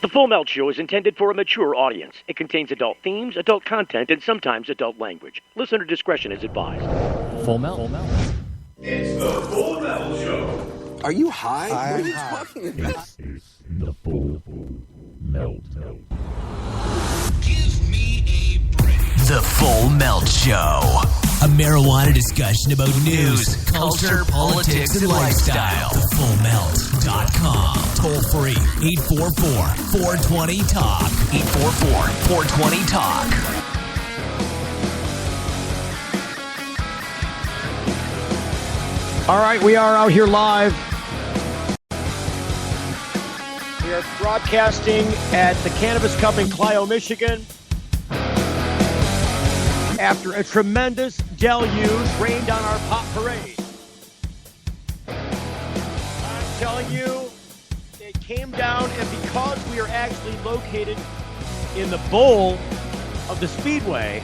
The Full Melt Show is intended for a mature audience. It contains adult themes, adult content, and sometimes adult language. Listener discretion is advised. Full Melt. It's the Full Melt Show. Are you high? What are you talking about? This is the Full Melt. Give me a break. The Full Melt Show. A marijuana discussion about news, culture, politics, and lifestyle. TheFullMelt.com. Toll free. 844-420-TALK. 844-420-TALK. All right, we are out here live. We are broadcasting at the Cannabis Cup in Clio, Michigan. After a tremendous deluge rained on our pot parade. I'm telling you, it came down, and because we are actually located in the bowl of the Speedway,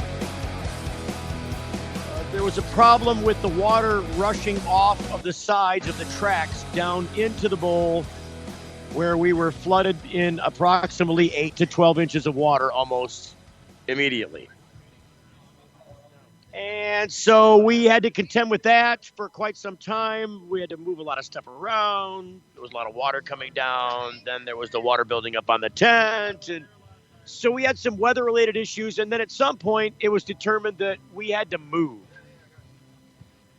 there was a problem with the water rushing off of the sides of the tracks down into the bowl, where we were flooded in approximately 8 to 12 inches of water almost immediately. And so we had to contend with that for quite some time. We had to move a lot of stuff around. There was a lot of water coming down. Then there was the water building up on the tent. And so we had some weather-related issues. And then at some point, it was determined that we had to move.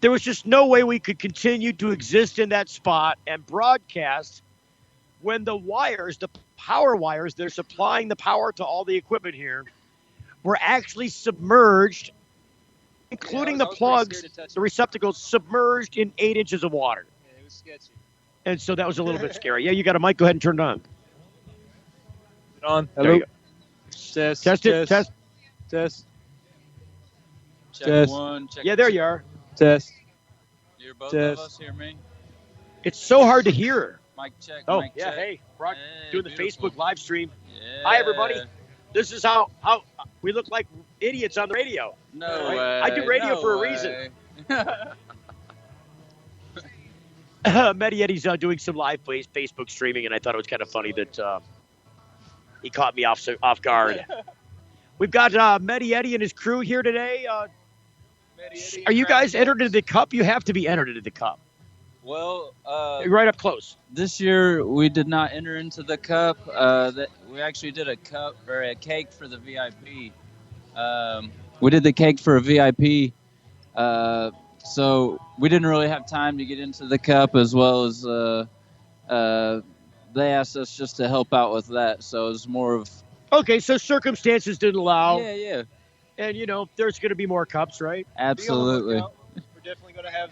There was just no way we could continue to exist in that spot and broadcast when the wires, the power wires, they're supplying the power to all the equipment here, were actually submerged, including the plugs, the receptacles, submerged in 8 inches of water. Yeah, it was sketchy. And so that was a little bit scary. Yeah, you got a mic. Go ahead and turn it on. It on. There Hello. you go. Test. Test it. Test. Test. Check Test. one. Check Yeah, there you are. Test. Hear both Test. of us. Hear me. It's so hard to hear. Mic check. Oh, mic yeah. check. Hey, Brock, Hey, doing the beautiful. Facebook live stream. Yeah. Hi, everybody. This is how we look like idiots on the radio. No Right? way. I do radio no for a way. reason. Mediedy's doing some live Facebook streaming, and I thought it was kind of funny that he caught me off guard. We've got Mediety and his crew here today. Are you guys entered into the cup? You have to be entered into the cup. Well, You're right up close. this year we did not enter into the cup. We actually did a cup or a cake for the VIP. We did the cake for a VIP. So we didn't really have time to get into the cup, as well as they asked us just to help out with that. So it was more of Okay, so circumstances didn't allow. yeah, And, there's going to be more cups, right? absolutely. We're definitely gonna have.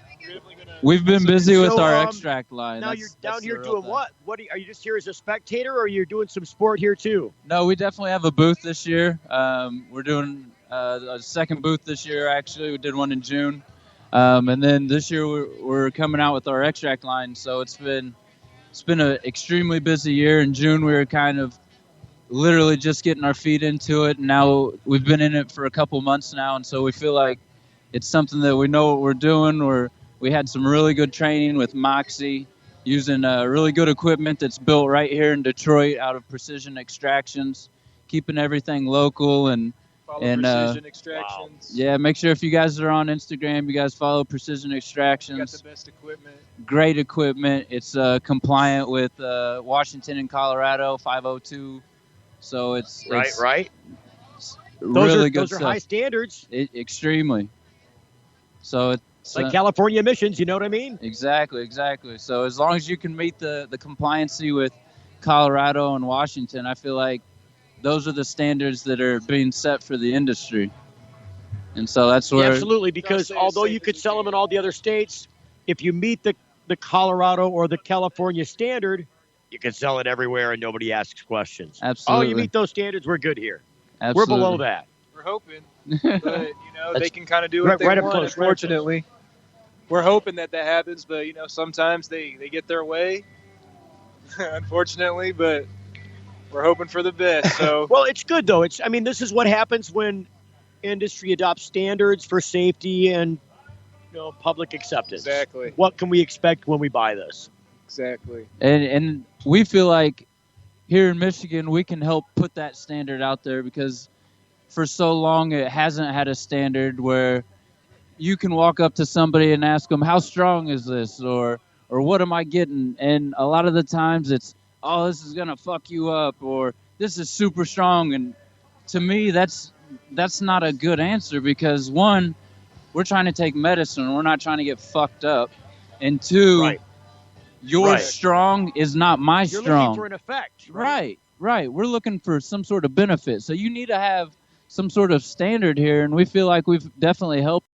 We've been busy with So, our extract line. Now That's- you're that's down the here real doing thing. what? Are you just here as a spectator, or you're doing some sport here too? No, we definitely have a booth this year. We're doing a second booth this year, actually. We did one in June. And then this year we're coming out with our extract line. So it's been an extremely busy year. In June we were kind of literally just getting our feet into it. And now we've been in it for a couple months now. And so we feel like it's something that we know what we're doing. We had some really good training with Moxie, using really good equipment that's built right here in Detroit out of Precision Extractions, keeping everything local and Precision Extractions. yeah, make sure if you guys are on Instagram, you guys follow Precision We got Extractions. the best equipment. Great equipment. It's compliant with Washington and Colorado 502. So it's Right. really good Those are stuff. high standards, Extremely. So it's like California emissions. You know what I mean? Exactly. So as long as you can meet the compliancy with Colorado and Washington, I feel like those are the standards that are being set for the industry. And so that's where Absolutely, because although you could sell them in all the other states, if you meet the Colorado or the California standard, you can sell it everywhere and nobody asks questions. Absolutely. Oh, you meet those standards, we're good here. Absolutely. We're below that. We're hoping, but they can kind of do Right- what they right up want. close, right up Unfortunately, we're hoping that happens, but sometimes they get their way. Unfortunately, but we're hoping for the best. So Well, it's good, though. This is what happens when industry adopts standards for safety and public acceptance. Exactly. What can we expect when we buy this? Exactly. And we feel like, here in Michigan, we can help put that standard out there because for so long it hasn't had a standard where you can walk up to somebody and ask them, how strong is this? Or what am I getting? And a lot of the times it's, oh, this is going to fuck you up, or this is super strong. And to me, that's not a good answer because, one, we're trying to take medicine. We're not trying to get fucked up. And two, Right. your Right. strong is not my You're strong. looking for an effect. Right. We're looking for some sort of benefit. So you need to have some sort of standard here, and we feel like we've definitely helped.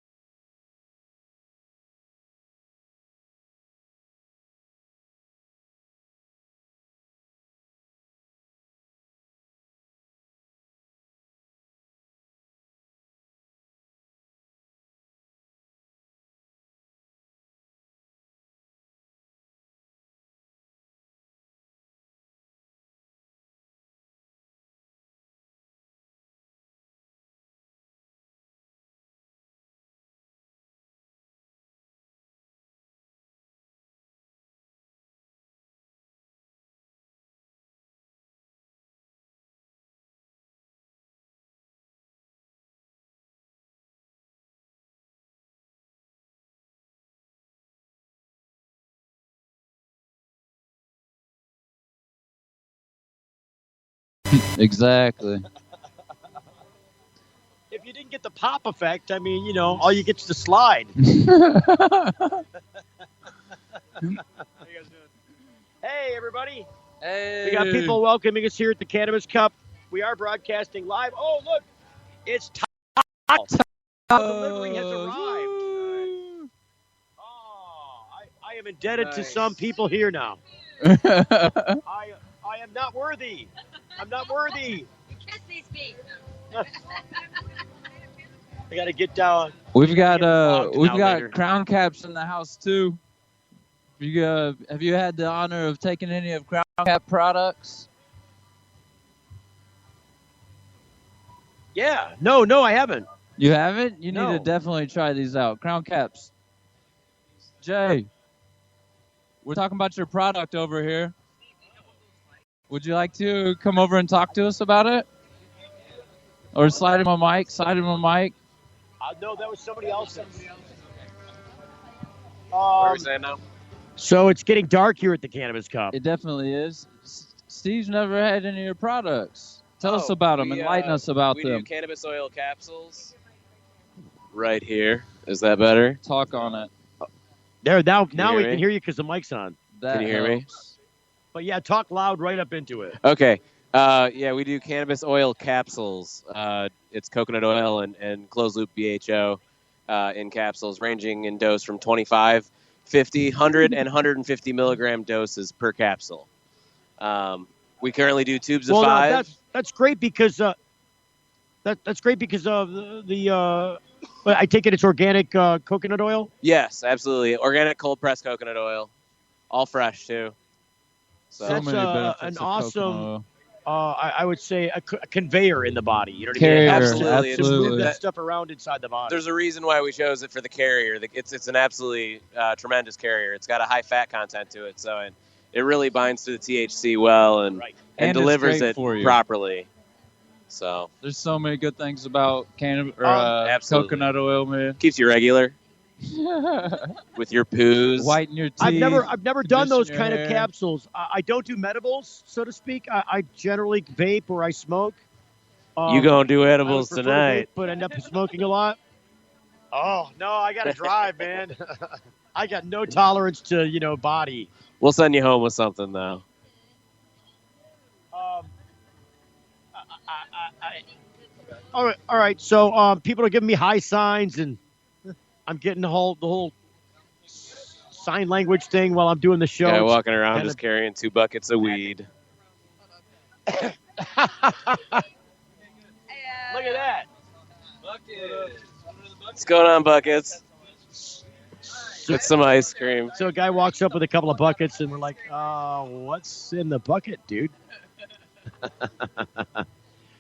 Exactly. If you didn't get the pop effect, I mean, all you get's the slide. Hey, everybody. Hey. We got people welcoming us here at the Cannabis Cup. We are broadcasting live. Oh, look. It's Taco. Delivery has arrived. Oh, I am indebted to some people here now. I am not worthy. I'm not worthy. You kiss these feet. I got to get down. We've got later. crown caps in the house too. Have you had the honor of taking any of Crown Cap products? Yeah. No, I haven't. You haven't? You No. need to definitely try these out. Crown Caps. Jay, we're talking about your product over here. Would you like to come over and talk to us about it? Or slide him a mic? No, that was somebody else's. What are we saying now? So it's getting dark here at the Cannabis Cup. It definitely is. Steve's never had any of your products. Tell us about them. Enlighten us about we them. We do cannabis oil capsules right here. Is that better? Talk on it. There, now hear we me? can hear you because the mic's on. That Can you hear me? helps. But yeah, talk loud right up into it. Okay. Yeah, we do cannabis oil capsules. It's coconut oil and closed-loop BHO in capsules, ranging in dose from 25, 50, 100, and 150 milligram doses per capsule. We currently do tubes of 5. That's great because that's great because of the I take it it's organic coconut oil. Yes, absolutely. Organic cold-pressed coconut oil. All fresh, too. So That's many benefits an of awesome. coconut oil. I would say a conveyor in the body. You know what Carrier, I mean? Absolutely. Just move absolutely. that stuff around inside the body. there's a reason why we chose it for the carrier. It's an absolutely tremendous carrier. It's got a high fat content to it, so it really binds to the THC well and Right. and And it's delivers great it for you. properly. So There's so many good things about absolutely. coconut oil, man. keeps you regular with your poos. Whiten your teeth. I've never done those condition your kind of hair. capsules. I don't do medibles, so to speak. I generally vape or I smoke. You gonna do I would edibles prefer to tonight? vape, but end up smoking a lot. Oh no, I gotta drive, man. I got no tolerance to body. We'll send you home with something though. All right. So people are giving me high signs, and I'm getting the whole sign language thing while I'm doing the show. Guy walking around kinda- just carrying 2 buckets of weed. Look at that. What's going on, buckets? Get some ice cream. So a guy walks up with a couple of buckets, and we're like, what's in the bucket, dude?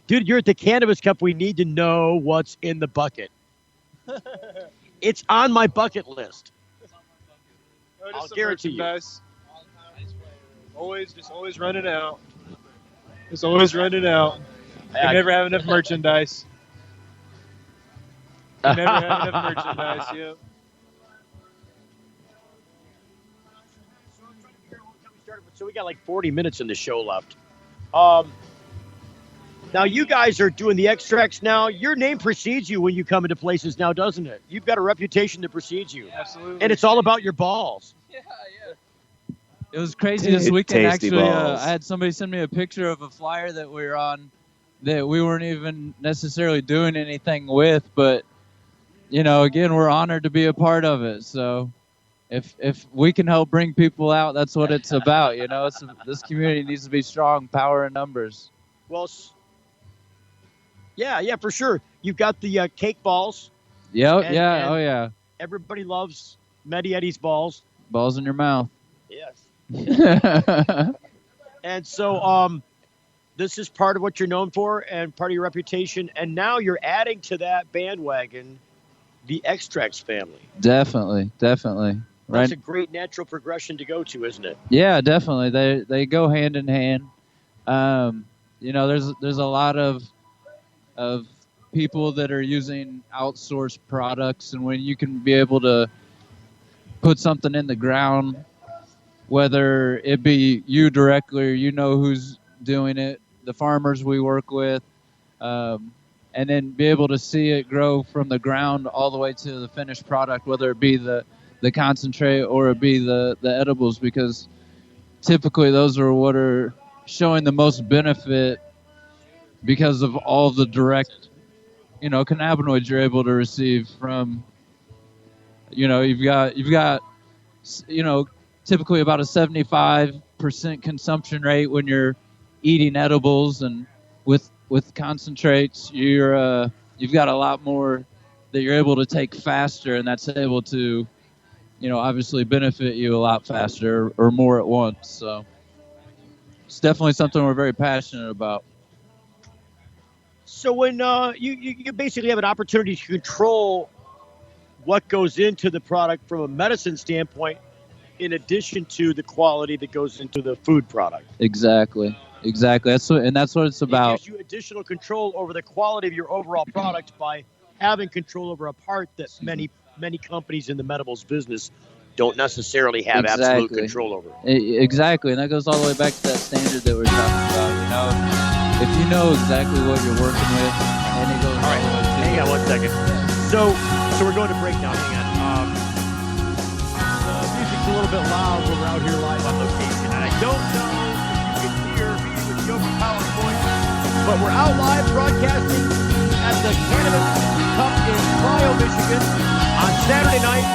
Dude, you're at the Cannabis Cup. We need to know what's in the bucket. It's on my bucket list. I'll guarantee you. Always run it out. It's always running out. You never have enough merchandise. You never have enough merchandise. Yep. So we got like 40 minutes in the show left. Now you guys are doing the extracts now. Your name precedes you when you come into places now, doesn't it? You've got a reputation that precedes you. Absolutely. And it's all about your balls. Yeah. It was crazy this weekend. Tasty Actually, balls. I had somebody send me a picture of a flyer that we were on that we weren't even necessarily doing anything with, but again, we're honored to be a part of it. So if we can help bring people out, that's what it's about. This community needs to be strong, power in numbers. Well, yeah, for sure. You've got the cake balls. Yep, And- yeah, and- oh yeah. Everybody loves Medi Eddie's balls. Balls in your mouth. Yes. And so this is part of what you're known for and part of your reputation. And now you're adding to that bandwagon the Extracts family. Definitely. That's Right. a great natural progression to go to, isn't it? Yeah, definitely. They go hand in hand. There's a lot of people that are using outsourced products, and when you can be able to put something in the ground, whether it be you directly or who's doing it, the farmers we work with, and then be able to see it grow from the ground all the way to the finished product, whether it be the concentrate or it be the edibles, because typically those are what are showing the most benefit because of all the direct cannabinoids you're able to receive from you've got typically about a 75% consumption rate when you're eating edibles, and with concentrates you've got a lot more that you're able to take faster, and that's able to obviously benefit you a lot faster or more at once. So it's definitely something we're very passionate about. So when you basically have an opportunity to control what goes into the product from a medicine standpoint, in addition to the quality that goes into the food product. Exactly. That's what it's about. It gives you additional control over the quality of your overall product by having control over a part that many companies in the medibles business don't necessarily have absolute control over. Exactly, and that goes all the way back to that standard that we're talking about. If you know exactly what you're working with, and it goes all right. Hang on 1 second. So we're going to break now. Hang on. The music's a little bit loud when we're out here live on location, and I don't know if you can hear me with the open PowerPoint, but we're out live broadcasting at the Cannabis Cup in Clio, Michigan on Saturday night.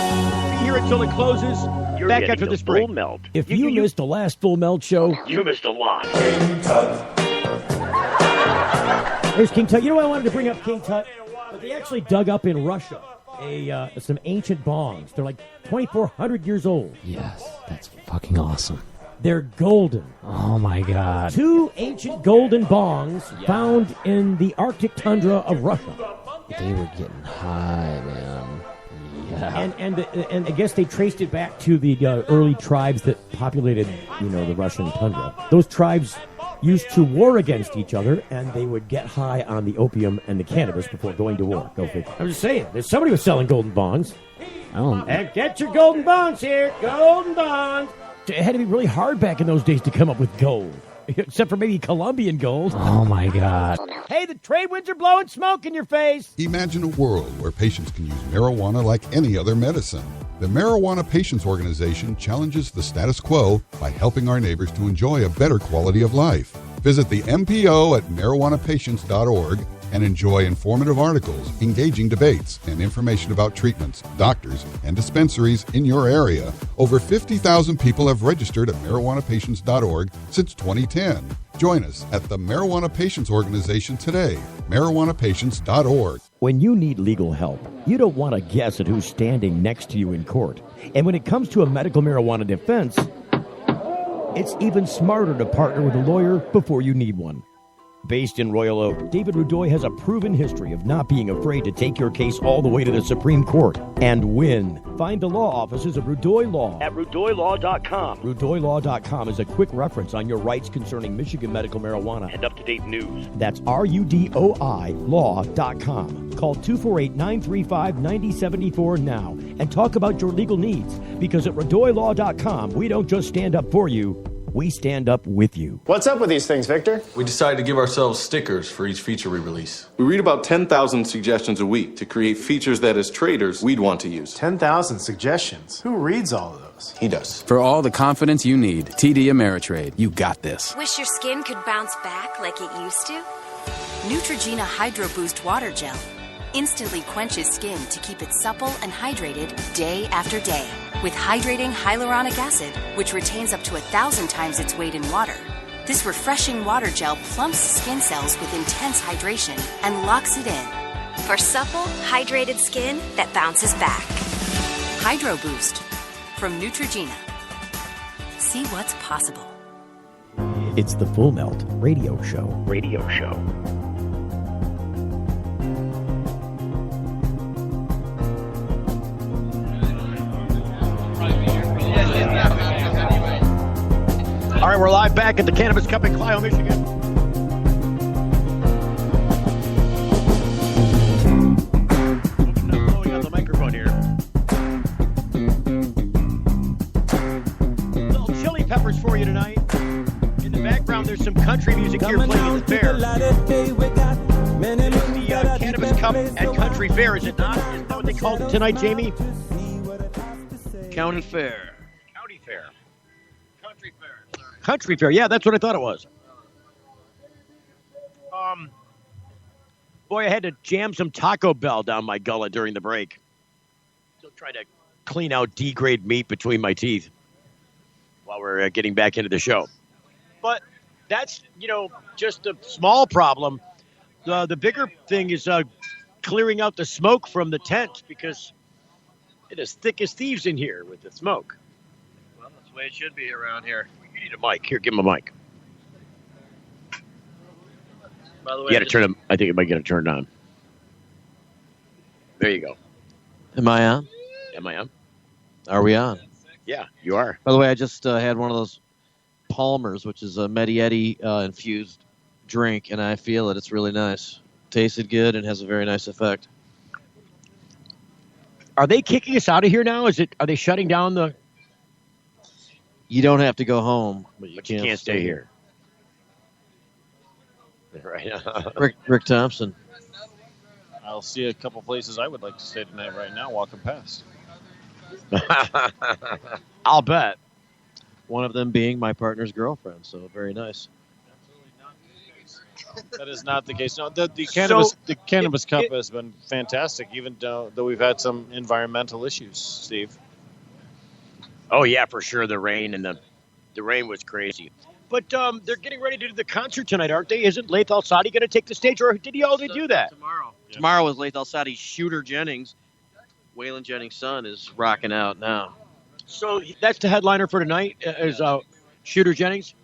Be here until it closes. You're back after this break. Melt. If you missed the last Full Melt show, You missed a lot. there's King Tut. I wanted to bring up King Tut, but they actually dug up in Russia some ancient bongs. They're like 2,400 years old. Yes, that's fucking awesome. They're golden. Oh my god. 2 ancient golden bongs found in the Arctic tundra of Russia. They were getting high, man. Yeah. And I guess they traced it back to the early tribes that populated, the Russian tundra. Those tribes used to war against each other, and they would get high on the opium and the cannabis before going to war. Go figure. I'm just saying, there's somebody was selling golden bongs. And get your golden bongs here, golden bongs. It had to be really hard back in those days to come up with gold. Except for maybe Colombian gold. Oh, my God. Hey, the trade winds are blowing smoke in your face. Imagine a world where patients can use marijuana like any other medicine. The Marijuana Patients Organization challenges the status quo by helping our neighbors to enjoy a better quality of life. Visit the MPO at marijuanapatients.org and enjoy informative articles, engaging debates, and information about treatments, doctors, and dispensaries in your area. Over 50,000 people have registered at marijuanapatients.org since 2010. Join us at the Marijuana Patients Organization today, marijuanapatients.org. When you need legal help, you don't want to guess at who's standing next to you in court. And when it comes to a medical marijuana defense, it's even smarter to partner with a lawyer before you need one. Based in Royal Oak, David Rudoy has a proven history of not being afraid to take your case all the way to the Supreme Court and win. Find the law offices of Rudoy Law at RudoyLaw.com. RudoyLaw.com is a quick reference on your rights concerning Michigan medical marijuana and up-to-date news. That's RUDOI Law.com. Call 248-935-9074 now and talk about your legal needs, because at RudoyLaw.com, we don't just stand up for you, we stand up with you. What's up with these things, Victor? We decided to give ourselves stickers for each feature we release. We read about 10,000 suggestions a week to create features that, as traders, we'd want to use. 10,000 suggestions? Who reads all of those? He does. For all the confidence you need, TD Ameritrade. You got this. Wish your skin could bounce back like it used to? Neutrogena Hydro Boost Water Gel instantly quenches skin to keep it supple and hydrated day after day. With hydrating hyaluronic acid, which retains up to 1,000 times its weight in water. This refreshing water gel plumps skin cells with intense hydration and locks it in. For supple, hydrated skin that bounces back. Hydro Boost from Neutrogena. See what's possible. It's the Full Melt Radio Show. Radio Show. All right, we're live back at the Cannabis Cup in Clio, Michigan. Blowing on the microphone here. Little chili peppers for you tonight. In the background, there's some country music here playing at the fair. It's the Cannabis Cup and Country Fair, is it not? Isn't that what they called it tonight, Jamie? County Fair. County Fair. Country Fair, yeah, that's what I thought it was. Boy, I had to jam some Taco Bell down my gullet during the break. Still trying to clean out D-grade meat between my teeth while we're getting back into the show. But that's, just a small problem. The bigger thing is clearing out the smoke from the tent, because it is thick as thieves in here with the smoke. Well, that's the way it should be around here. You need a mic. Here, give him a mic. By the way, You got to turn him. I think it might get it turned on. There you go. Am I on? Am I on? Are we on? Yeah, you are. By the way, I just had one of those Palmers, which is a Medietti infused drink, and I feel it. It's really nice. Tasted good and has a very nice effect. Are they kicking us out of here now? Are they shutting down the... You don't have to go home, but you can't stay here. Right. Rick Thompson. I'll see a couple places I would like to stay tonight right now walking past. I'll bet. One of them being my partner's girlfriend, so very nice. That is not the case. No, the Cannabis Cup has been fantastic, even though we've had some environmental issues, Steve. Oh, yeah, for sure. The rain the rain was crazy. But they're getting ready to do the concert tonight, aren't they? Isn't Laith Al-Sadi going to take the stage, or did he already do that? Tomorrow. Yeah. Tomorrow is Laith Al-Sadi's Shooter Jennings. Waylon Jennings' son is rocking out now. So that's the headliner for tonight, is Shooter Jennings?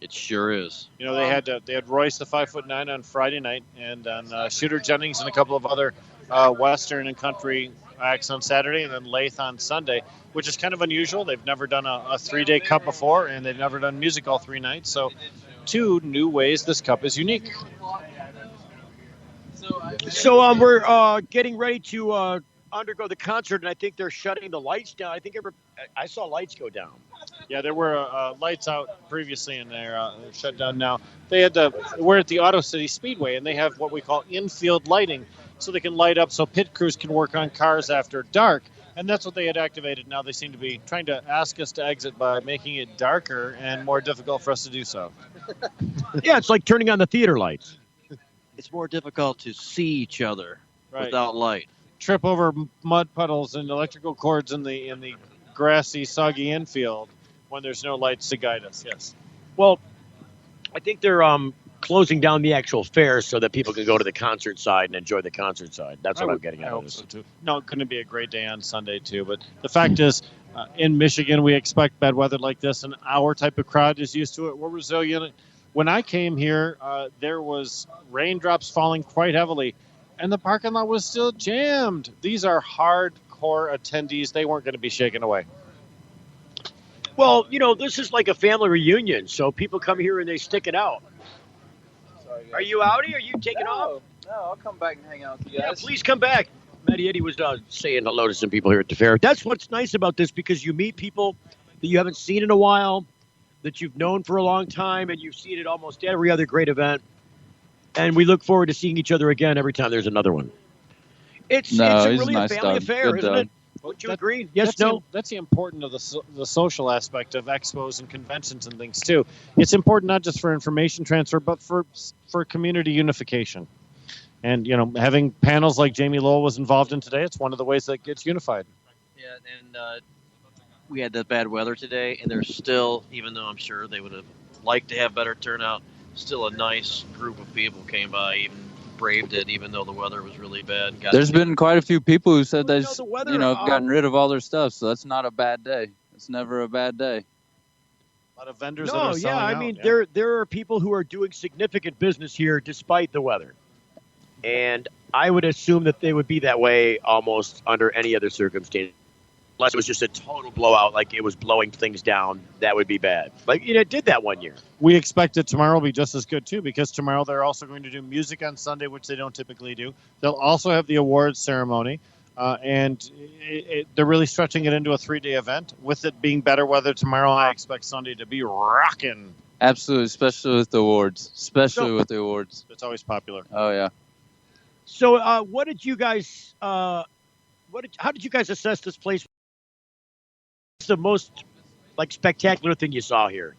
It sure is. They had Royce the 5'9" on Friday night, and on Shooter Jennings and a couple of other Western and country acts on Saturday, and then Laith on Sunday, which is kind of unusual. They've never done a 3-day cup before, and they've never done music all 3 nights. So 2 new ways this cup is unique. So we're getting ready to undergo the concert, and I think they're shutting the lights down. I saw lights go down. Yeah, there were lights out previously, and they're shut down now. We're at the Auto City Speedway, and they have what we call infield lighting, so they can light up so pit crews can work on cars after dark. And that's what they had activated. Now they seem to be trying to ask us to exit by making it darker and more difficult for us to do so. Yeah, it's like turning on the theater lights. It's more difficult to see each other without light. Trip over mud puddles and electrical cords in the grassy, soggy infield when there's no lights to guide us, yes. Well, I think they're closing down the actual fair so that people can go to the concert side and enjoy the concert side. That's what I'm getting at. I hope so, too. No, it couldn't be a great day on Sunday, too. But the fact is, in Michigan, we expect bad weather like this, and our type of crowd is used to it. We're resilient. When I came here, there was raindrops falling quite heavily, and the parking lot was still jammed. These are hardcore attendees. They weren't going to be shaken away. Well, this is like a family reunion, so people come here and they stick it out. Are you outie? Are you taking off? No, I'll come back and hang out with you Yeah, guys. please come back. Matty Eddie was saying hello to some people here at the fair. That's what's nice about this, because you meet people that you haven't seen in a while, that you've known for a long time, and you've seen at almost every other great event. And we look forward to seeing each other again every time there's another one. It's really a family affair, isn't it? Would you agree? Yes, no? That's the important of the social aspect of expos and conventions and things, too. It's important not just for information transfer, but for community unification. And, having panels like Jamie Lowell was involved in today, it's one of the ways that gets unified. Yeah, and we had that bad weather today, and there's still, even though I'm sure they would have liked to have better turnout, still a nice group of people came by, even braved it, even though the weather was really bad. There's been quite a few people who said they've gotten rid of all their stuff, so that's not a bad day. It's never a bad day. A lot of vendors that are selling out. There are people who are doing significant business here despite the weather. And I would assume that they would be that way almost under any other circumstance. Unless it was just a total blowout, like it was blowing things down, that would be bad. Like, it did that one year. We expect that tomorrow will be just as good, too, because tomorrow they're also going to do music on Sunday, which they don't typically do. They'll also have the awards ceremony, and they're really stretching it into a 3-day event. With it being better weather tomorrow, I expect Sunday to be rocking. Absolutely, especially with the awards. It's always popular. Oh, yeah. So what did you guys how did you guys assess this place? What's the most spectacular thing you saw here?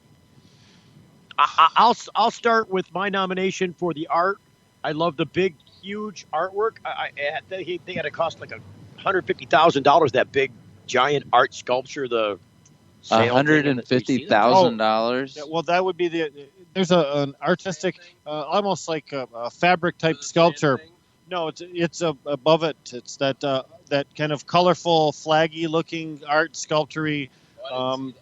I'll start with my nomination for the art. I love the big, huge artwork. They had to cost like $150,000. That big, giant art sculpture. The $150,000. Yeah, well, that would be there's an artistic, almost like a fabric type sculpture. No, it's above it. It's that kind of colorful, flaggy looking art sculpture-y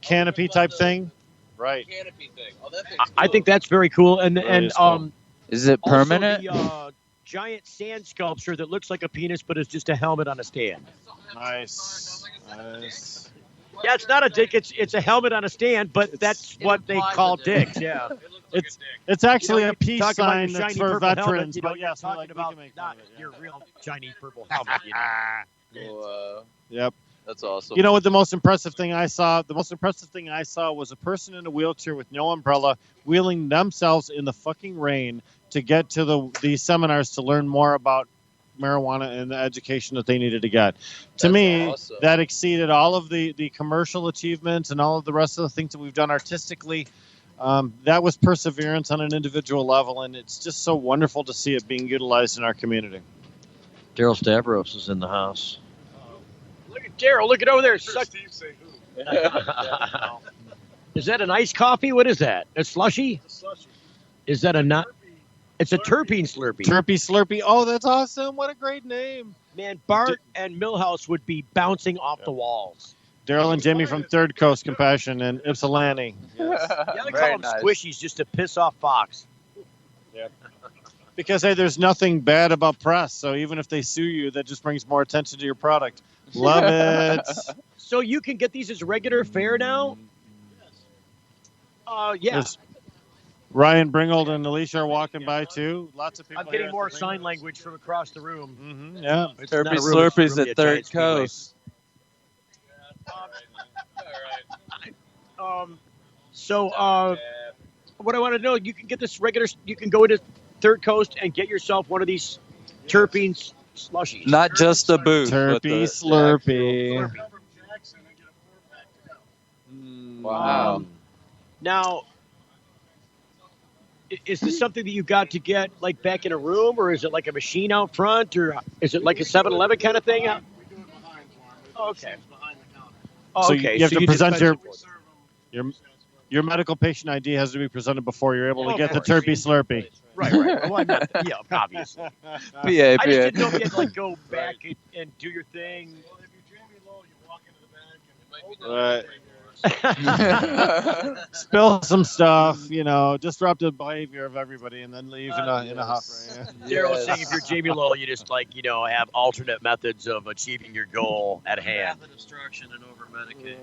canopy type thing. Right. Canopy thing. Oh, that thing's cool. I think that's very cool. And cool. Is it permanent? Also the giant sand sculpture that looks like a penis, but is just a helmet on a stand. Nice. Yeah, it's not a dick. It's a helmet on a stand, but that's what they call dicks. Yeah. It's actually a you peace talk about sign your that's shiny for purple veterans. helmet, But yes, talking about not your real shiny purple helmet. Yep. That's awesome. You know what the most impressive thing I saw? The most impressive thing I saw was a person in a wheelchair with no umbrella wheeling themselves in the fucking rain to get to these seminars to learn more about marijuana and the education that they needed to get. To me, awesome. That exceeded all of the commercial achievements and all of the rest of the things that we've done artistically. That was perseverance on an individual level, and it's just so wonderful to see it being utilized in our community. Daryl Stavros is in the house. Look at Daryl. Look at over there. Is that an iced coffee? What is that? A slushy? It's a slushy. Is that a nut? It's a terpene slurpee. Terpene slurpee. Oh, that's awesome. What a great name. Man, Bart and Millhouse would be bouncing off the walls. Daryl and Jimmy from Third Coast Compassion and Ypsilanti. Yes. Yeah, they call them squishies just to piss off Fox. Yeah. Because, hey, there's nothing bad about press, so even if they sue you, that just brings more attention to your product. Love it. So you can get these as regular fare now? Yeah. Yes. Ryan Bringold and Alicia are walking by, too. Lots of people. I'm getting more sign language from across the room. Mm-hmm. Yeah. Terpene Slurpees at Third Coast. So what I want to know, you can get this regular, you can go to Third Coast and get yourself one of these terpene slushies. Not just a booth. Terpene Slurpee. Wow. Now, is this something that you got to get like back in a room, or is it like a machine out front, or is it like a 7-Eleven kind of thing? We do it behind for them. Okay. So you have to present your medical patient ID has to be presented before you're able to get the Terpene Slurpee. Right. Well, I'm not, yeah, obviously. I just didn't know if you had to like go back and do your thing. Well, if you're Jamie Lowe, you walk into the back and Right. Spill some stuff, disrupt the behavior of everybody, and then leave in a huff. Right? Daryl was saying if you're Jamie Lowell, you just have alternate methods of achieving your goal at hand. Path of destruction and over-medicate.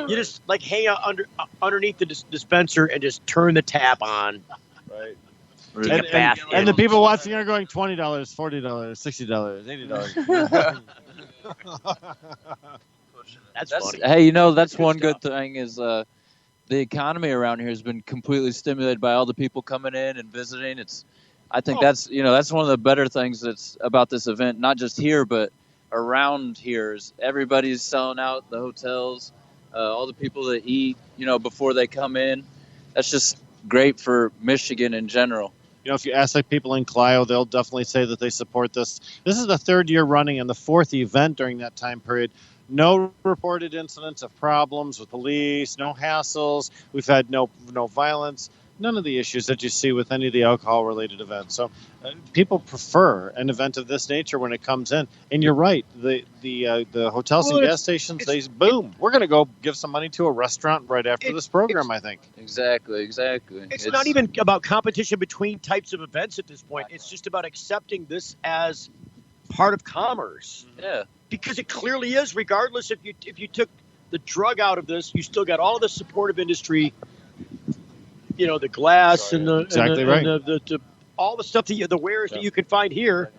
You just hang out underneath the dispenser and just turn the tap on. Right. Take a bath. And the people watching are going $20, $40, $60, $80. That's funny. Hey, that's one good thing is the economy around here has been completely stimulated by all the people coming in and visiting. I think that's one of the better things that's about this event, not just here but around here. Is everybody's selling out the hotels, all the people that eat, before they come in. That's just great for Michigan in general. If you ask people in Clio, they'll definitely say that they support this. This is the third year running and the fourth event during that time period. No reported incidents of problems with police, no hassles. We've had no violence, none of the issues that you see with any of the alcohol-related events. So people prefer an event of this nature when it comes in. And you're right, the hotels and gas stations, we're going to go give some money to a restaurant right after this program, I think. Exactly. It's not even about competition between types of events at this point. It's just about accepting this as part of commerce. Yeah. Because it clearly is, regardless if you took the drug out of this, you still got all the supportive industry, the glass and the all the stuff the wares that you can find here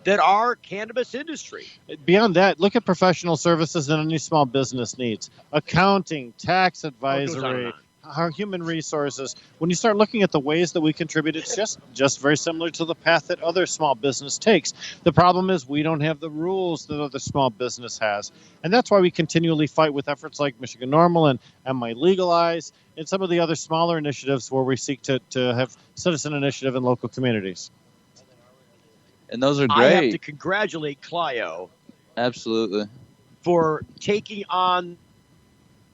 that are cannabis industry. Beyond that, look at professional services that any small business needs. Accounting, tax advisory, our human resources. When you start looking at the ways that we contribute, it's just very similar to the path that other small business takes. The problem is we don't have the rules that other small business has. And that's why we continually fight with efforts like Michigan Normal and MI Legalize and some of the other smaller initiatives where we seek to have citizen initiative in local communities. And those are great. I have to congratulate Clio. Absolutely. For taking on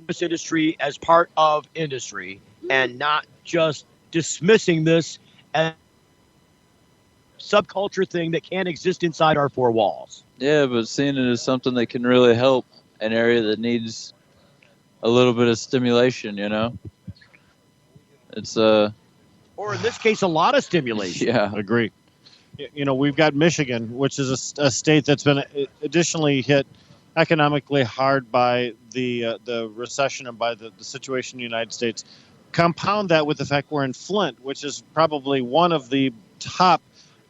this industry as part of industry and not just dismissing this as a subculture thing that can't exist inside our four walls. Yeah, but seeing it as something that can really help an area that needs a little bit of stimulation, It's or in this case, a lot of stimulation. Yeah. Agree. We've got Michigan, which is a state that's been additionally hit economically hard by the recession and by the situation in the United States. Compound that with the fact we're in Flint, which is probably one of the top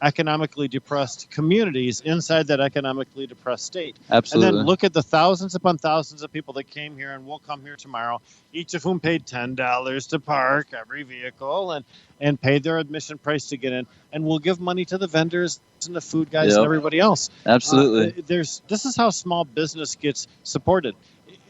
economically depressed communities inside that economically depressed state. Absolutely. And then look at the thousands upon thousands of people that came here and will come here tomorrow, each of whom paid $10 to park every vehicle and paid their admission price to get in. And we'll give money to the vendors and the food guys and everybody else. Absolutely. This is how small business gets supported.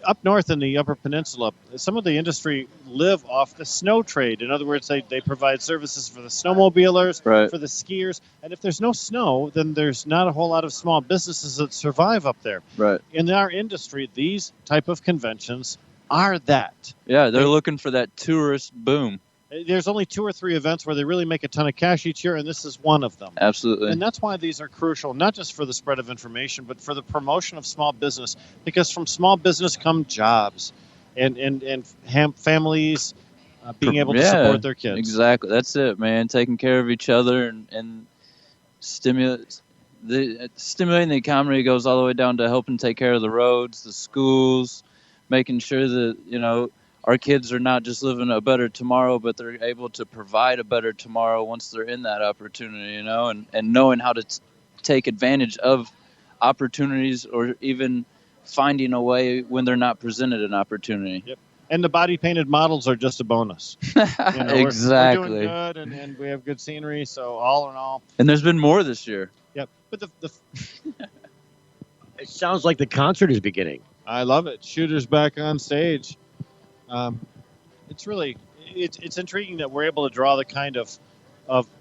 Up north in the Upper Peninsula, some of the industry live off the snow trade. In other words, they provide services for the snowmobilers, for the skiers. And if there's no snow, then there's not a whole lot of small businesses that survive up there. Right. In our industry, these type of conventions are that. Yeah, they're looking for that tourist boom. There's only 2 or 3 events where they really make a ton of cash each year, and this is one of them. Absolutely. And that's why these are crucial, not just for the spread of information, but for the promotion of small business. Because from small business come jobs and families being able to support their kids. Exactly. That's it, man. Taking care of each other and stimulating the economy goes all the way down to helping take care of the roads, the schools, making sure that, our kids are not just living a better tomorrow, but they're able to provide a better tomorrow once they're in that opportunity, and knowing how to take advantage of opportunities or even finding a way when they're not presented an opportunity. Yep. And the body-painted models are just a bonus. Exactly. We're doing good, and we have good scenery, so all in all. And there's been more this year. Yep. But it sounds like the concert is beginning. I love it. Shooters back on stage. It's really it's intriguing that we're able to draw the kind of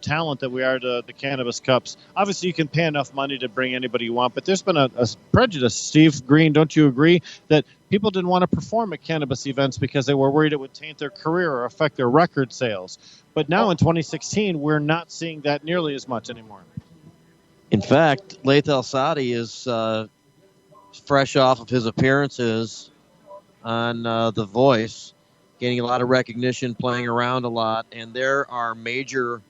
talent that we are to the Cannabis Cups. Obviously, you can pay enough money to bring anybody you want, but there's been a prejudice. Steve Green, don't you agree that people didn't want to perform at cannabis events because they were worried it would taint their career or affect their record sales? But now in 2016, we're not seeing that nearly as much anymore. In fact, Laith El Sadi is fresh off of his appearances on The Voice, gaining a lot of recognition, playing around a lot, and there are major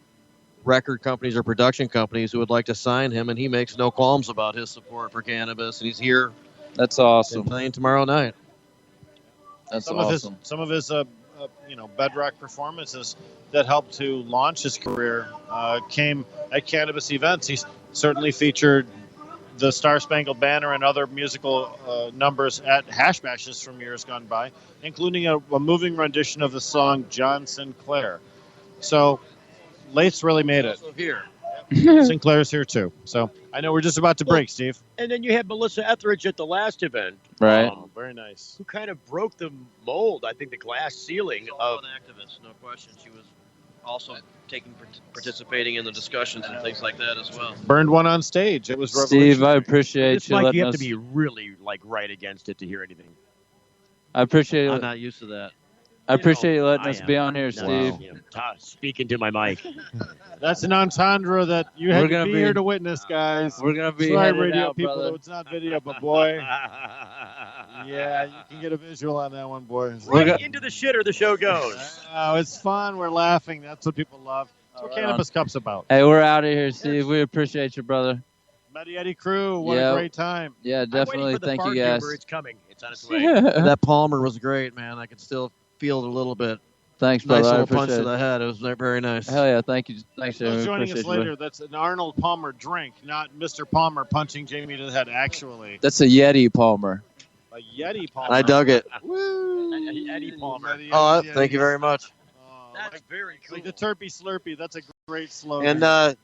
record companies or production companies who would like to sign him, and he makes no qualms about his support for Cannabis, and he's here. That's awesome. And playing tomorrow night. That's awesome. Some of his bedrock performances that helped to launch his career came at Cannabis events. He's certainly featured the Star Spangled Banner and other musical numbers at hash bashes from years gone by, including a moving rendition of the song John Sinclair. So Lath's really made it. Also here. Sinclair's here too. So I know we're just about to break, Steve. And then you had Melissa Etheridge at the last event. Right. Very nice. Who kind of broke the mold, I think, the glass ceiling of an activist, no question. She was also participating in the discussions and things like that as well. Burned one on stage. It was Steve, I appreciate It's you like letting you have us. to be really right against it to hear anything. I appreciate I'm it. not used to that. I appreciate you letting I us am. be on here, Steve. Speaking to my mic. That's an entendre that you had We're to gonna be be- here to witness, guys. We're gonna be Sorry, headed radio out, people, brother. it's not video, but boy, yeah, you can get a visual on that one, boys. Right into the shitter the show goes. Oh, it's fun. We're laughing. That's what people love. That's what Right Cannabis Cup's about. Hey, we're out of here, Steve. We appreciate you, brother. Matty Eddie crew, what Yeah. a great time. Yeah, definitely. Thank you, guys. It's coming. It's on its way. That Palmer was great, man. I could still feel it a little bit. Thanks, Nice brother. I little punch appreciate to the it. head. It was very nice. Hell yeah, thank you. Thanks, Jamie. Those joining us Appreciate you, later, that's an Arnold Palmer drink, not Mr. Palmer punching Jamie to the head, actually. That's a Yeti, Palmer. A Yeti Palmer. And I dug it. Eddie Palmer. Oh, thank you very much. That's very cool. Like the Terpy Slurpy, that's a great slogan. And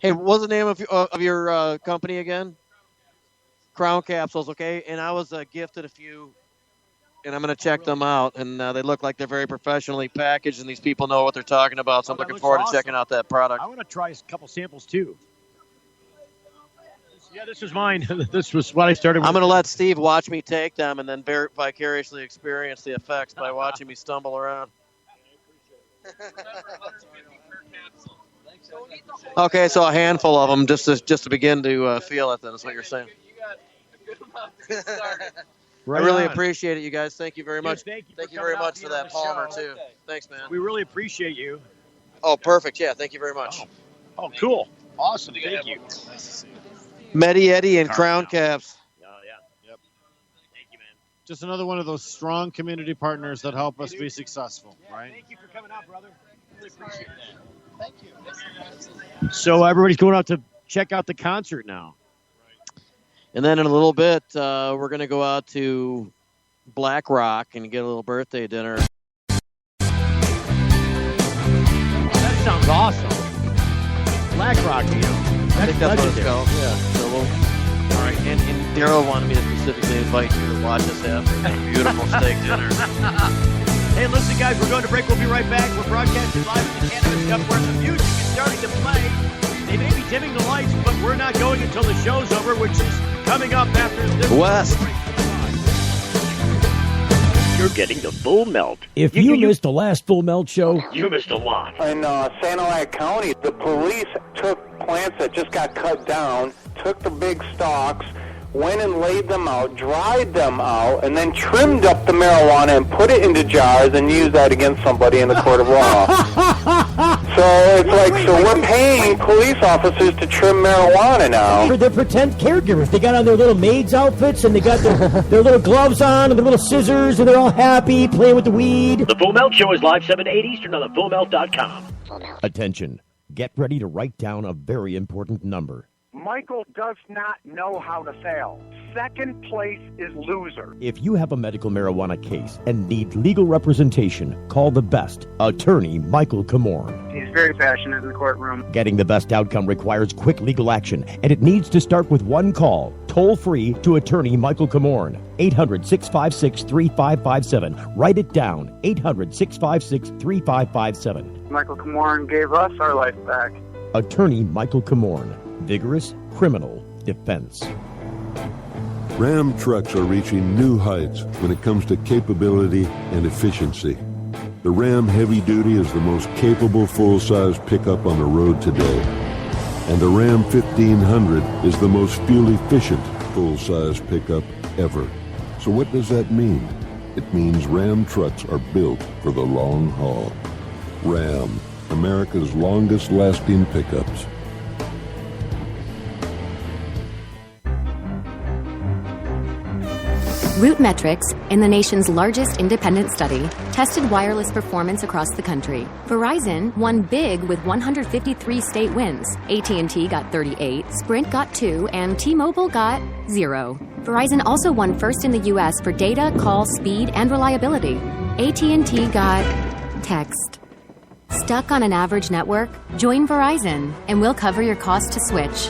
hey, what's the name of your company again? Crown Capsules, okay? And I was gifted a few, and I'm going to check them out. And they look like they're very professionally packaged, and these people know what they're talking about. So I'm looking forward to checking out that product. I want to try a couple samples too. Yeah, this was mine. This was what I started with. I'm going to let Steve watch me take them and then vicariously experience the effects by watching me stumble around. Okay, so a handful of them just to begin to feel it. Then is what you're saying. Right I really on. appreciate it, you guys. Thank you very much. Thank you for very coming out much being for on that the Palmer show. too. Thanks, man. We really appreciate you. Oh, perfect. Yeah, thank you very much. Oh, cool. Awesome. Thank you. Nice to see you. Medi Eddie and Crown Caps. Oh, yeah. Yep. Thank you, man. Just another one of those strong community partners that help us be successful, right? Thank you for coming out, brother. Really appreciate that. Thank you. So everybody's going out to check out the concert now. And then in a little bit, we're going to go out to Black Rock and get a little birthday dinner. That sounds awesome. Black Rock, you know. I think that's what it's legendary. called. Yeah. So we'll, all right. And Daryl wanted me to specifically invite you to watch us have a beautiful steak dinner. Hey, listen, guys, we're going to break. We'll be right back. We're broadcasting live at the Cannabis Cup where the music is starting to play. They may be dimming the lights, but we're not going until the show's over, which is coming up after this. West. You're getting the full melt. If you missed the last Full Melt show, You missed a lot. In Sanilac County, the police took plants that just got cut down, took the big stalks, went and laid them out, dried them out, and then trimmed up the marijuana and put it into jars and used that against somebody in the court of law. So it's we're paying police officers to trim marijuana now. for their pretend caregivers, they got on their little maid's outfits and they got their little gloves on and their little scissors and they're all happy playing with the weed. The Full Melt Show is live 7 to 8 Eastern on thefullmelt.com. Attention. Get ready to write down a very important number. Michael does not know how to fail. Second place is loser. If you have a medical marijuana case and need legal representation, call the best, attorney Michael Comorn. He's very passionate in the courtroom. Getting the best outcome requires quick legal action, and it needs to start with one call, toll-free to attorney Michael Comorn, 800-656-3557. Write it down, 800-656-3557. Michael Comorn gave us our life back. Attorney Michael Comorn, vigorous criminal defense. Ram trucks are reaching new heights when it comes to capability and efficiency. The Ram Heavy Duty is the most capable full-size pickup on the road today. And the Ram 1500 is the most fuel-efficient full-size pickup ever. So what does that mean? It means Ram trucks are built for the long haul. Ram, America's longest-lasting pickups. RootMetrics, in the nation's largest independent study, tested wireless performance across the country. Verizon won big with 153 state wins. AT&T got 38, Sprint got 2, and T-Mobile got 0. Verizon also won first in the U.S. for data, call, speed, and reliability. AT&T got text. Stuck on an average network? Join Verizon, and we'll cover your cost to switch.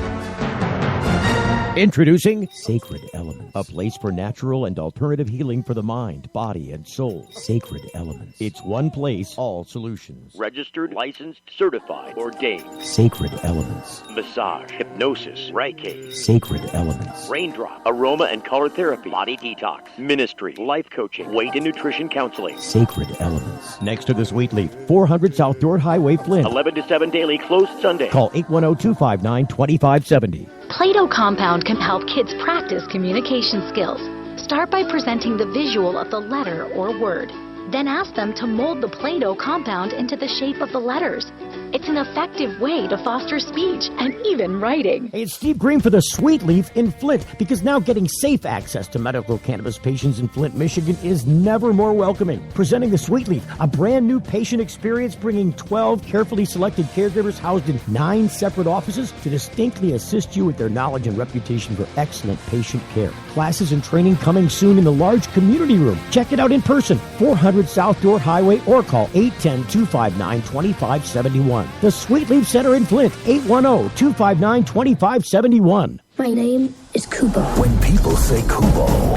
Introducing Sacred Elements, a place for natural and alternative healing for the mind, body, and soul. Sacred Elements. It's one place, all solutions. Registered, licensed, certified, ordained. Sacred Elements. Massage, hypnosis, Reiki. Sacred Elements. Raindrop, aroma and color therapy, body detox, ministry, life coaching, weight and nutrition counseling. Sacred Elements. Next to the Sweet Leaf, 400 South Dorr Highway, Flint. 11 to 7 daily, closed Sunday. Call 810-259-2570. Play-Doh Compound can help kids practice communication skills. Start by presenting the visual of the letter or word. Then ask them to mold the Play-Doh compound into the shape of the letters. It's an effective way to foster speech and even writing. Hey, it's Steve Green for the Sweet Leaf in Flint, because now getting safe access to medical cannabis patients in Flint, Michigan is never more welcoming. Presenting the Sweet Leaf, a brand new patient experience bringing 12 carefully selected caregivers housed in 9 separate offices to distinctly assist you with their knowledge and reputation for excellent patient care. Classes and training coming soon in the large community room. Check it out in person, 400 South Dorr Highway, or call 810-259-2571. The Sweet Leaf Center in Flint, 810-259-2571. My name is Kubo. When people say Kubo,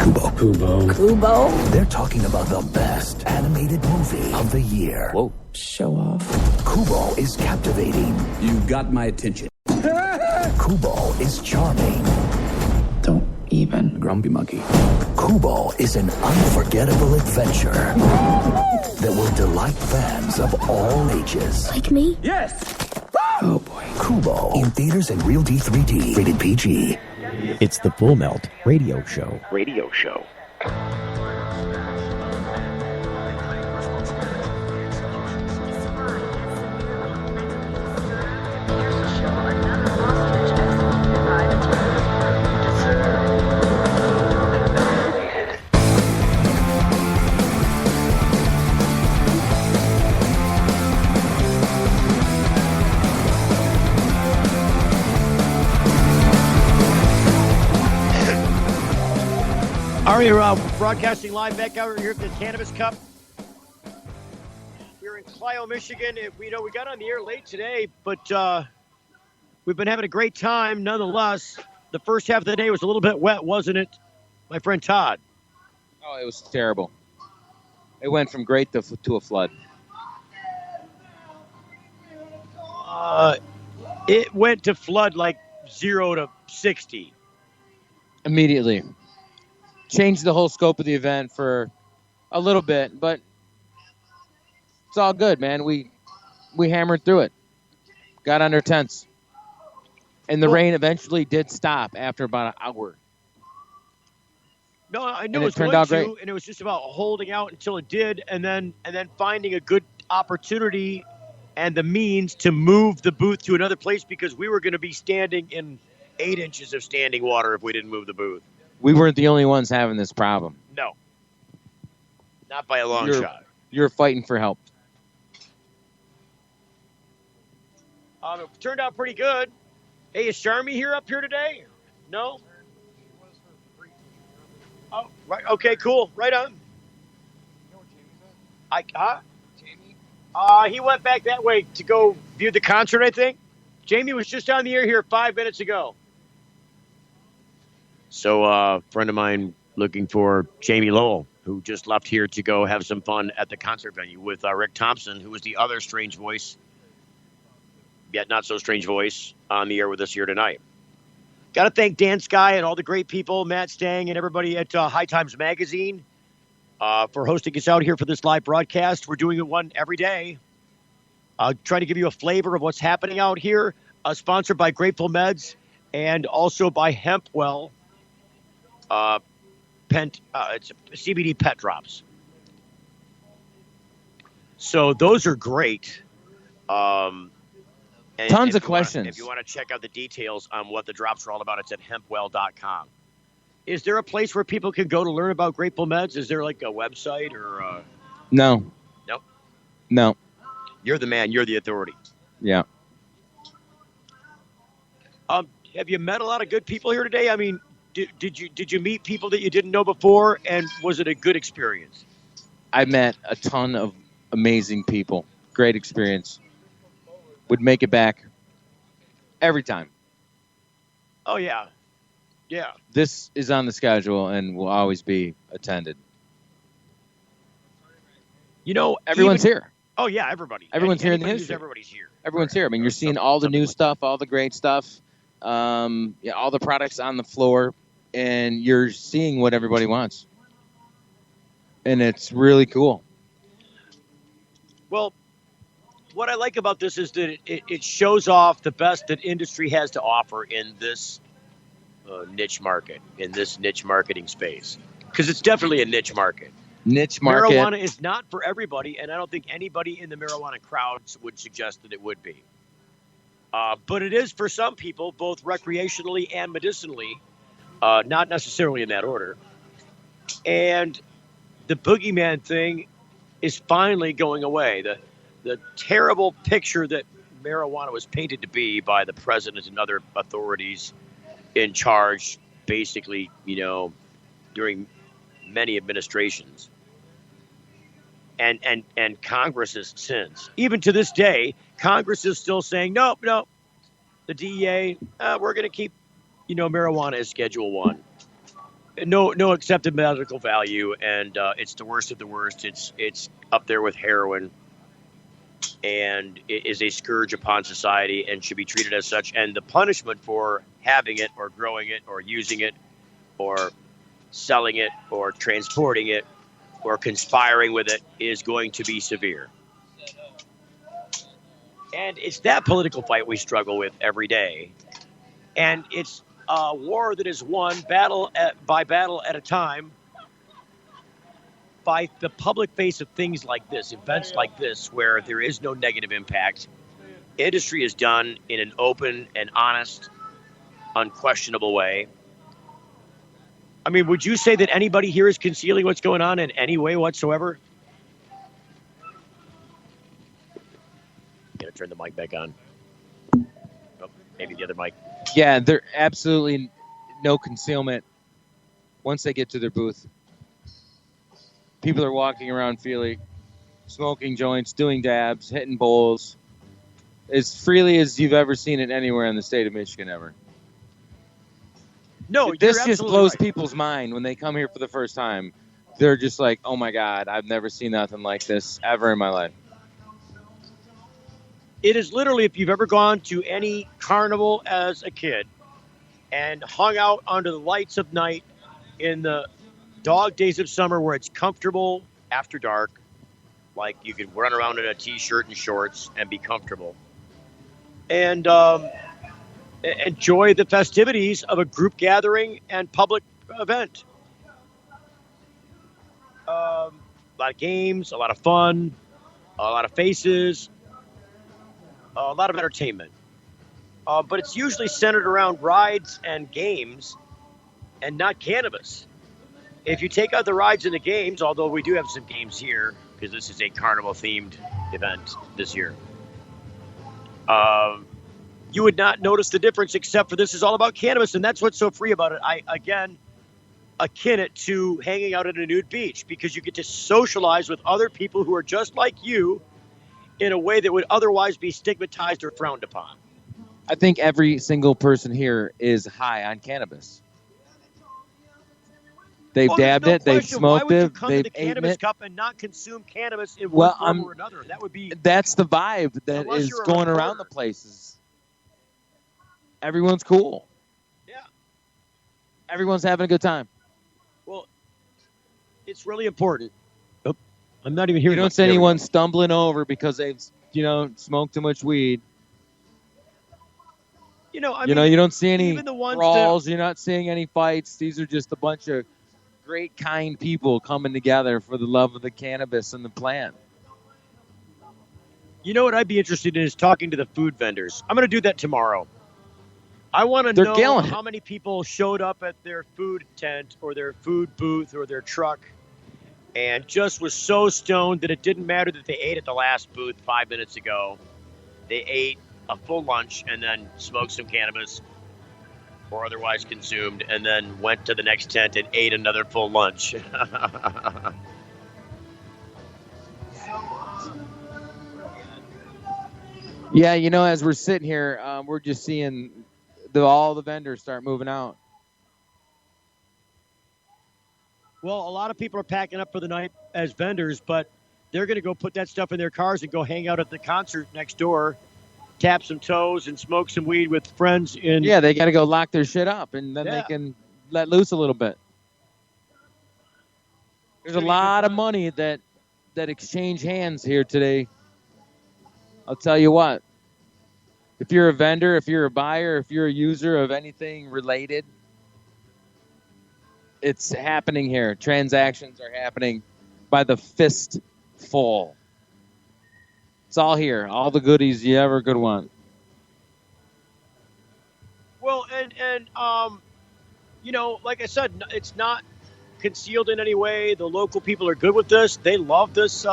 they're talking about the best animated movie of the year. Whoa, show off. Kubo is captivating. You got my attention. Kubo is charming. Don't even. Grumpy monkey. Kubo is an unforgettable adventure that will delight fans of all ages. Like me? Yes! Oh boy. Kubo in theaters and Real D3D. Rated PG. It's the Full Melt Radio Show. Radio show. All right, we're broadcasting live back out here at the Cannabis Cup. We're in Clio, Michigan. We got on the air late today, but we've been having a great time nonetheless. The first half of the day was a little bit wet, wasn't it, my friend Todd? Oh, it was terrible. It went from great to a flood. It went to flood like 0 to 60. Immediately. Changed the whole scope of the event for a little bit, but it's all good, man. We hammered through it. Got under tents. And the rain eventually did stop after about an hour. No, I knew And it it was turned going out great. to, and it was just about holding out until it did, and then finding a good opportunity and the means to move the booth to another place, because we were going to be standing in 8 inches of standing water if we didn't move the booth. We weren't the only ones having this problem. No. Not by a long shot. You're fighting for help. It turned out pretty good. Hey, is Charmy here up here today? No? Oh, right. Okay, cool. Right on. He went back that way to go view the concert, I think. Jamie was just on the air here 5 minutes ago. So a friend of mine looking for Jamie Lowell, who just left here to go have some fun at the concert venue with Rick Thompson, who was the other strange voice, yet not so strange voice, on the air with us here tonight. Got to thank Dan Sky and all the great people, Matt Stang and everybody at High Times Magazine for hosting us out here for this live broadcast. We're doing it one every day. Trying to give you a flavor of what's happening out here. Sponsored by Grateful Meds and also by Hempwell. It's CBD pet drops. So those are great. And Tons if of you want- questions. if you want to check out the details on what the drops are all about, it's at hempwell.com. Is there a place where people can go to learn about Grateful Meds? Is there like a website or? No. Nope. No. You're the man. You're the authority. Yeah. Have you met a lot of good people here today? I mean, did you meet people that you didn't know before, and was it a good experience? I met a ton of amazing people. Great experience. Would make it back every time. Oh yeah, yeah. This is on the schedule and will always be attended. You know, everyone's here. Oh yeah, everybody. Everyone's here in the Anybody who's industry. Everybody's here. Everyone's here. I mean, you're seeing all the new stuff, all the great stuff, all the products on the floor, and you're seeing what everybody wants. And it's really cool. Well, what I like about this is that it shows off the best that industry has to offer in this niche market, in this niche marketing space. Because it's definitely a niche market. Niche market. Marijuana is not for everybody, and I don't think anybody in the marijuana crowds would suggest that it would be. But it is for some people, both recreationally and medicinally, not necessarily in that order. And the boogeyman thing is finally going away. The terrible picture that marijuana was painted to be by the president and other authorities in charge, basically, during many administrations. And Congress since. Even to this day, Congress is still saying, no, the DEA, we're going to keep, marijuana as Schedule 1. No accepted medical value, and it's the worst of the worst. It's up there with heroin, and it is a scourge upon society and should be treated as such. And the punishment for having it or growing it or using it or selling it or transporting it or conspiring with it is going to be severe. And it's that political fight we struggle with every day. And it's a war that is won by battle at a time by the public face of things like this, events like this, where there is no negative impact. Industry is done in an open and honest, unquestionable way. I mean, would you say that anybody here is concealing what's going on in any way whatsoever? Gonna turn the mic back on. Oh, maybe the other mic. Yeah, there absolutely no concealment once they get to their booth. People are walking around freely, smoking joints, doing dabs, hitting bowls, as freely as you've ever seen it anywhere in the state of Michigan ever. No, this you're just absolutely blows right. people's mind when they come here for the first time. They're just like, oh my God, I've never seen nothing like this ever in my life. It is literally, if you've ever gone to any carnival as a kid and hung out under the lights of night in the dog days of summer where it's comfortable after dark, like you could run around in a T-shirt and shorts and be comfortable, and enjoy the festivities of a group gathering and public event. A lot of games, a lot of fun, a lot of faces, a lot of entertainment. But it's usually centered around rides and games and not cannabis. If you take out the rides and the games, although we do have some games here, because this is a carnival-themed event this year, you would not notice the difference, except for this is all about cannabis, and that's what's so free about it. I, again, akin it to hanging out at a nude beach, because you get to socialize with other people who are just like you in a way that would otherwise be stigmatized or frowned upon. I think every single person here is high on cannabis. They've dabbed it, they've smoked it, they've the eaten Cannabis it. Cup and not consume cannabis in one form or another. That would be. That's the vibe that Unless is you're a going reporter. around the places. Everyone's cool. Yeah. Everyone's having a good time. Well, it's really important. Oh, I'm not even hearing. You don't see anyone stumbling over because they've, smoked too much weed. You know, you don't see any even the ones brawls. You're not seeing any fights. These are just a bunch of great, kind people coming together for the love of the cannabis and the plant. You know what I'd be interested in is talking to the food vendors. I'm going to do that tomorrow. I want to They're know killing it. how many people showed up at their food tent or their food booth or their truck and just was so stoned that it didn't matter that they ate at the last booth 5 minutes ago. They ate a full lunch and then smoked some cannabis or otherwise consumed and then went to the next tent and ate another full lunch. Yeah, you know, as we're sitting here, we're just seeing all the vendors start moving out. Well, a lot of people are packing up for the night as vendors, but they're going to go put that stuff in their cars and go hang out at the concert next door, tap some toes, and smoke some weed with friends. Yeah, they got to go lock their shit up, and then they can let loose a little bit. There's a lot of money that exchange hands here today. I'll tell you what. If you're a vendor, if you're a buyer, if you're a user of anything related, it's happening here. Transactions are happening by the fistful. It's all here. All the goodies you ever could want. Well, and you know, like I said, it's not concealed in any way. The local people are good with this. They love this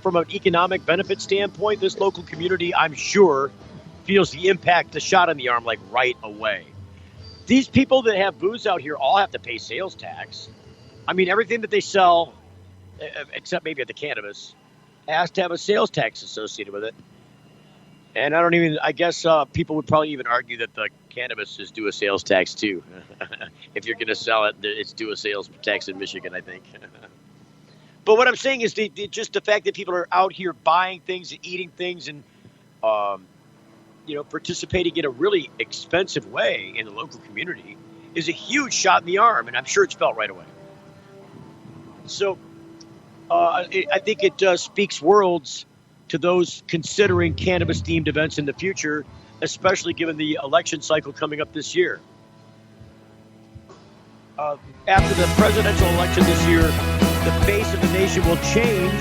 from an economic benefit standpoint. This local community, I'm sure, feels the impact, the shot in the arm, like right away. These people that have booze out here all have to pay sales tax. I mean, everything that they sell, except maybe at the cannabis, has to have a sales tax associated with it. And I guess people would probably even argue that the cannabis is due a sales tax too. If you're going to sell it, it's due a sales tax in Michigan, I think. But what I'm saying is just the fact that people are out here buying things and eating things and, participating in a really expensive way in the local community is a huge shot in the arm, and I'm sure it's felt right away. So I think it speaks worlds to those considering cannabis-themed events in the future, especially given the election cycle coming up this year. After the presidential election this year, the face of the nation will change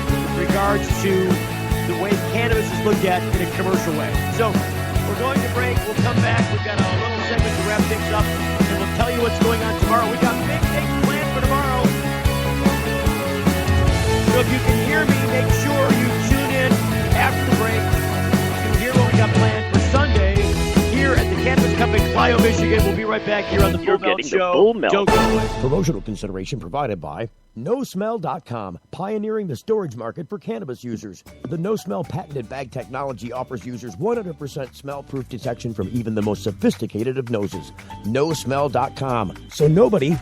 with regards to the way cannabis is looked at in a commercial way. So we're going to break. We'll come back. We've got a little segment to wrap things up, and we'll tell you what's going on tomorrow. We've got big things planned for tomorrow. So if you can hear me, make sure you tune in after the break to hear what we got planned for Sunday here at the Cannabis Cup in Clio, Michigan. We'll be right back here on the Full Melt Show. Don't go away. Promotional consideration provided by NoSmell.com, pioneering the storage market for cannabis users. The NoSmell patented bag technology offers users 100% smell-proof detection from even the most sophisticated of noses. NoSmell.com, so nobody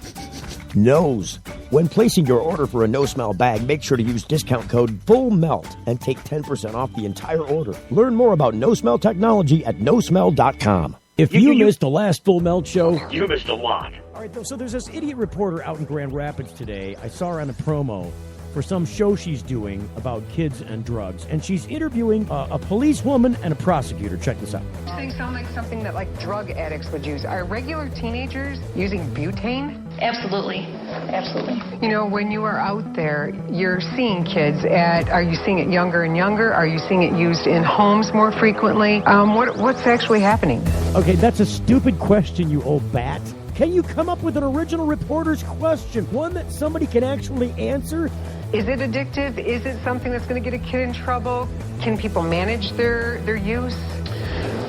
knows. When placing your order for a NoSmell bag, make sure to use discount code FULLMELT and take 10% off the entire order. Learn more about NoSmell technology at NoSmell.com. If you missed the last Full Melt show, you missed a lot. All right, so there's this idiot reporter out in Grand Rapids today. I saw her on a promo for some show she's doing about kids and drugs, and she's interviewing a policewoman and a prosecutor. Check this out. These things sound like something that like drug addicts would use. Are regular teenagers using butane? Absolutely. Absolutely. You know, when you are out there, you're seeing kids are you seeing it younger and younger? Are you seeing it used in homes more frequently? What's actually happening? Okay, that's a stupid question, you old bat. Can you come up with an original reporter's question? One that somebody can actually answer? Is it addictive? Is it something that's going to get a kid in trouble? Can people manage their use?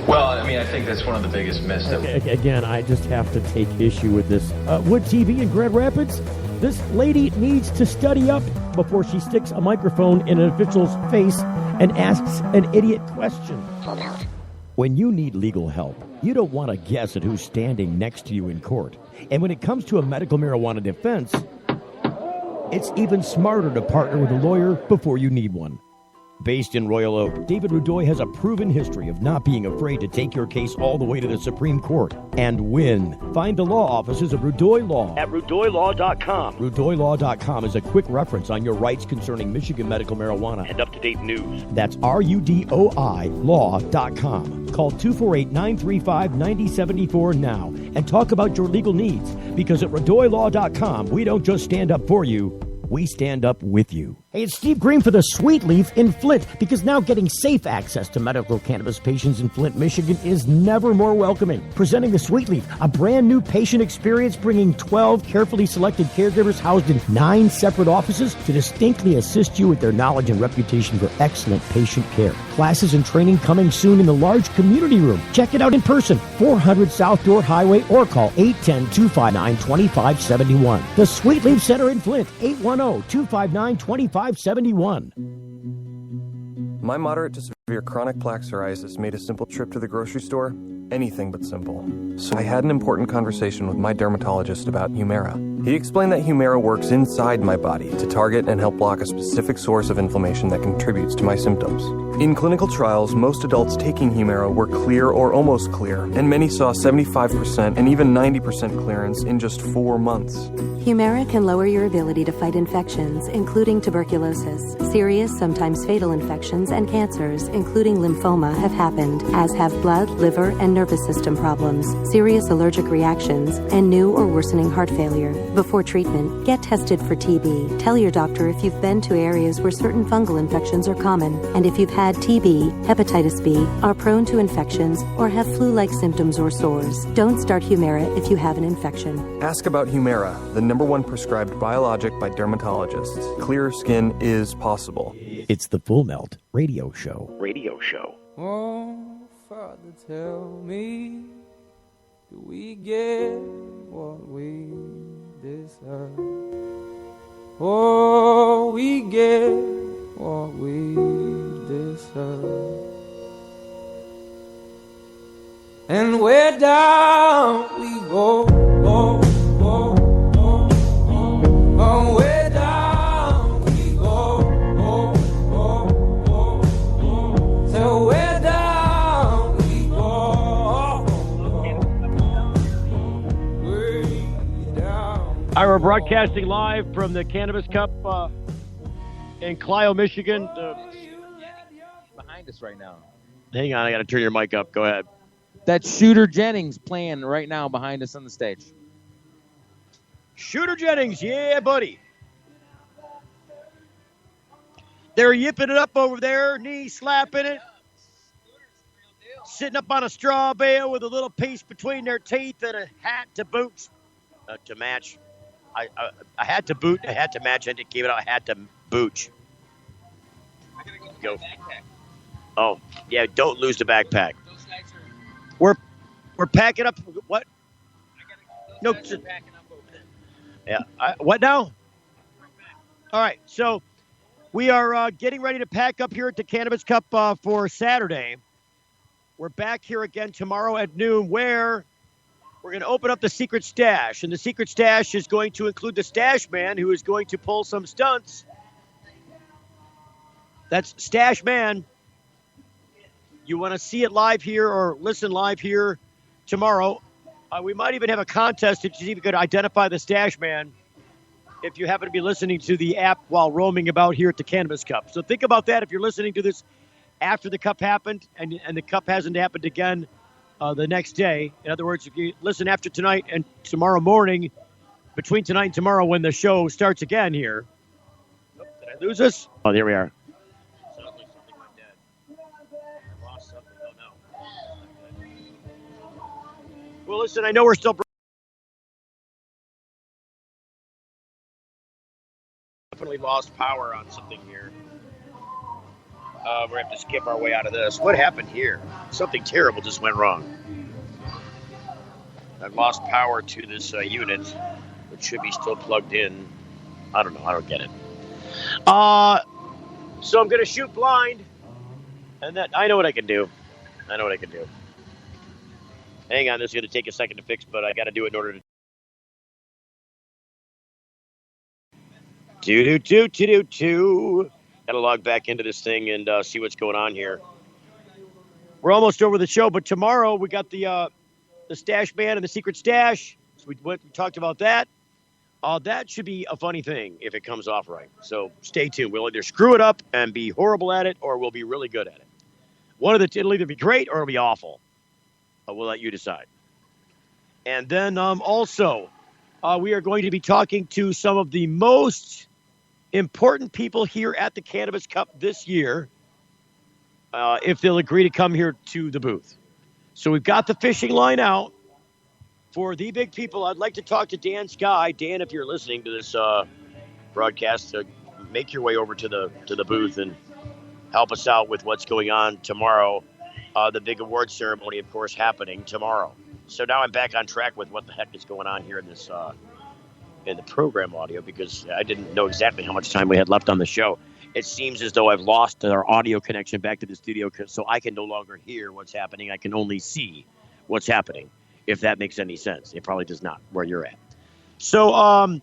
Well, I mean, I think that's one of the biggest myths. Again, I just have to take issue with this. Wood TV in Grand Rapids, this lady needs to study up before she sticks a microphone in an official's face and asks an idiot question. When you need legal help, you don't want to guess at who's standing next to you in court. And when it comes to a medical marijuana defense, it's even smarter to partner with a lawyer before you need one. Based in Royal Oak, David Rudoy has a proven history of not being afraid to take your case all the way to the Supreme Court and win. Find the law offices of Rudoy Law at RudoyLaw.com. RudoyLaw.com is a quick reference on your rights concerning Michigan medical marijuana and up-to-date news. That's RUDOI Law.com. Call 248-935-9074 now and talk about your legal needs, because at RudoyLaw.com, we don't just stand up for you, we stand up with you. Hey, it's Steve Green for the Sweet Leaf in Flint, because now getting safe access to medical cannabis patients in Flint, Michigan is never more welcoming. Presenting the Sweet Leaf, a brand new patient experience bringing 12 carefully selected caregivers housed in 9 separate offices to distinctly assist you with their knowledge and reputation for excellent patient care. Classes and training coming soon in the large community room. Check it out in person, 400 South Door Highway, or call 810-259-2571. The Sweet Leaf Center in Flint, 810-259-2571. My moderate to severe chronic plaque psoriasis made a simple trip to the grocery store anything but simple. So I had an important conversation with my dermatologist about Humira. He explained that Humira works inside my body to target and help block a specific source of inflammation that contributes to my symptoms. In clinical trials, most adults taking Humira were clear or almost clear, and many saw 75% and even 90% clearance in just 4 months. Humira can lower your ability to fight infections, including tuberculosis. Serious, sometimes fatal infections and cancers, including lymphoma, have happened, as have blood, liver, and nervous system problems, serious allergic reactions, and new or worsening heart failure. Before treatment, get tested for TB. Tell your doctor if you've been to areas where certain fungal infections are common, and if you've had TB, hepatitis B, are prone to infections, or have flu-like symptoms or sores. Don't start Humira if you have an infection. Ask about Humira, the #1 prescribed biologic by dermatologists. Clear skin is possible. It's the Full Melt Radio Show. Radio show. Oh, Father, tell me, do we get what we deserve? Oh, we get what we deserve. And where down we go, oh, oh, oh, oh, oh, where down we go, oh, oh, oh, oh, so where down we go, way down. All right, we're broadcasting live from the Cannabis Cup in Clio, Michigan. Behind us right now. Hang on, I got to turn your mic up. Go ahead. That's Shooter Jennings playing right now behind us on the stage. Shooter Jennings, yeah, buddy. They're yipping it up over there, knee slapping it. Sitting up on a straw bale with a little piece between their teeth and a hat to boot. To match. I had to boot, I had to match, I gave it out, I had to boot. Go. Oh, yeah, don't lose the backpack. We're packing up. What? No. Yeah. What now? All right. So we are getting ready to pack up here at the Cannabis Cup for Saturday. We're back here again tomorrow at noon, where we're going to open up the secret stash. And the secret stash is going to include the stash man, who is going to pull some stunts. That's Stash Man. You want to see it live here or listen live here tomorrow. We might even have a contest to see if you could identify the Stash Man if you happen to be listening to the app while roaming about here at the Cannabis Cup. So think about that if you're listening to this after the Cup happened and the Cup hasn't happened again the next day. In other words, if you listen after tonight and tomorrow morning, between tonight and tomorrow when the show starts again here. Oh, did I lose us? Oh, there we are. Well, listen, I know we're still definitely lost power on something here. We're going to have to skip our way out of this. What happened here? Something terrible just went wrong. I lost power to this unit, which should be still plugged in. I don't know. I don't get it. So I'm going to shoot blind, and that I know what I can do. Hang on, this is going to take a second to fix, but I got to do it in order to... Got to log back into this thing and see what's going on here. We're almost over the show, but tomorrow we got the Stash Man and the Secret Stash. So we talked about that. That should be a funny thing if it comes off right. So stay tuned. We'll either screw it up and be horrible at it, or we'll be really good at it. It'll either be great or it'll be awful. We'll let you decide. And then also, we are going to be talking to some of the most important people here at the Cannabis Cup this year if they'll agree to come here to the booth. So we've got the fishing line out for the big people. I'd like to talk to Dan Sky. Dan, if you're listening to this broadcast, make your way over to the booth and help us out with what's going on tomorrow. The big award ceremony, of course, happening tomorrow. So now I'm back on track with what the heck is going on here in this in the program audio, because I didn't know exactly how much time we had left on the show. It seems as though I've lost our audio connection back to the studio, so I can no longer hear what's happening. I can only see what's happening, if that makes any sense. It probably does not, where you're at. So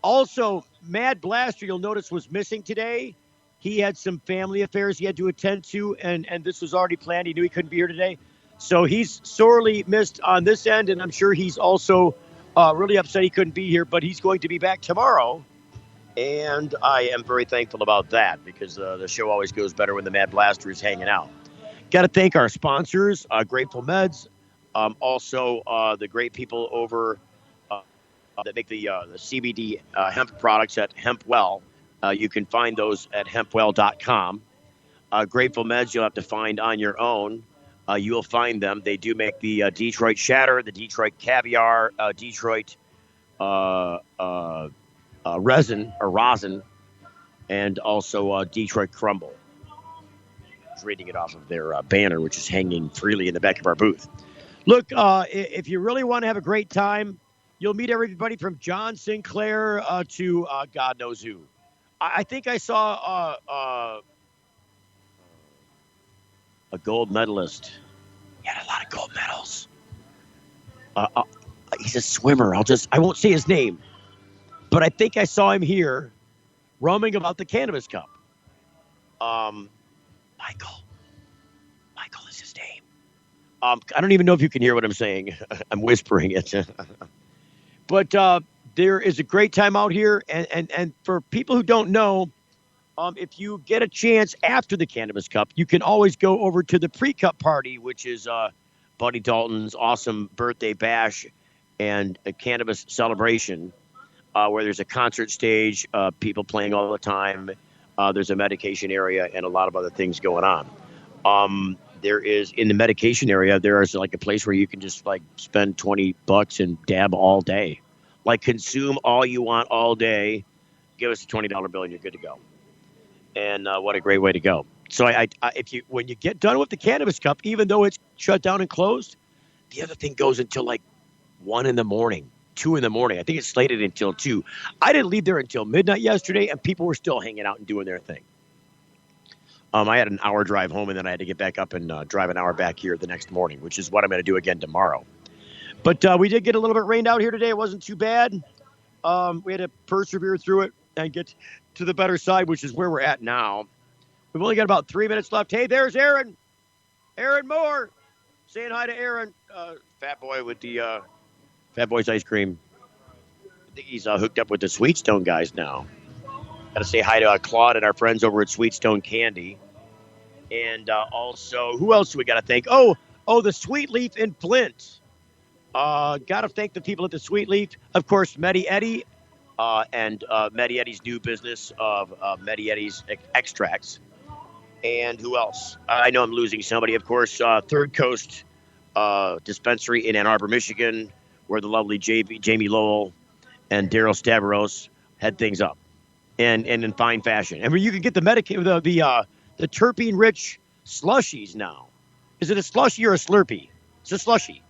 also, Mad Blaster, you'll notice, was missing today. He had some family affairs he had to attend to, and this was already planned. He knew he couldn't be here today. So he's sorely missed on this end, and I'm sure he's also really upset he couldn't be here, but he's going to be back tomorrow. And I am very thankful about that, because the show always goes better when the Mad Blaster is hanging out. Got to thank our sponsors, Grateful Meds, also the great people over that make the CBD hemp products at Hempwell. You can find those at hempwell.com. Grateful Meds you'll have to find on your own. You will find them. They do make the Detroit Shatter, the Detroit Caviar, Detroit resin or rosin, and also Detroit Crumble. I was reading it off of their banner, which is hanging freely in the back of our booth. Look, if you really want to have a great time, you'll meet everybody from John Sinclair to God knows who. I think I saw a gold medalist. He had a lot of gold medals. He's a swimmer. I won't say his name. But I think I saw him here roaming about the Cannabis Cup. Michael is his name. I don't even know if you can hear what I'm saying. I'm whispering it. But there is a great time out here. And for people who don't know, if you get a chance after the Cannabis Cup, you can always go over to the pre-cup party, which is Buddy Dalton's awesome birthday bash and a cannabis celebration. Where there's a concert stage, people playing all the time. There's a medication area and a lot of other things going on. There is, in the medication area, there is like a place where you can just like spend $20 and dab all day. Like consume all you want all day. Give us a $20 bill and you're good to go. And what a great way to go. So when you get done with the Cannabis Cup, even though it's shut down and closed, the other thing goes until like 1 in the morning. 2 in the morning. I think it's slated until 2. I didn't leave there until midnight yesterday, and people were still hanging out and doing their thing. I had an hour drive home, and then I had to get back up and drive an hour back here the next morning, which is what I'm going to do again tomorrow. But we did get a little bit rained out here today. It wasn't too bad. We had to persevere through it and get to the better side, which is where we're at now. We've only got about 3 minutes left. Hey, there's Aaron. Aaron Moore. Saying hi to Aaron. Fat boy with the... Fat Boy's Ice Cream. I think he's hooked up with the Sweet Stone guys now. Got to say hi to Claude and our friends over at Sweet Stone Candy. And also, who else do we got to thank? Oh, the Sweet Leaf in Flint. Got to thank the people at the Sweet Leaf. Of course, Medi Eddie and Medi Eddie's new business of Medi Eddie's extracts. And who else? I know I'm losing somebody. Of course, Third Coast Dispensary in Ann Arbor, Michigan, where the lovely Jamie Lowell and Daryl Stavros had things up, and in fine fashion. And where you can get the terpene-rich slushies now. Is it a slushie or a Slurpee? It's a slushie.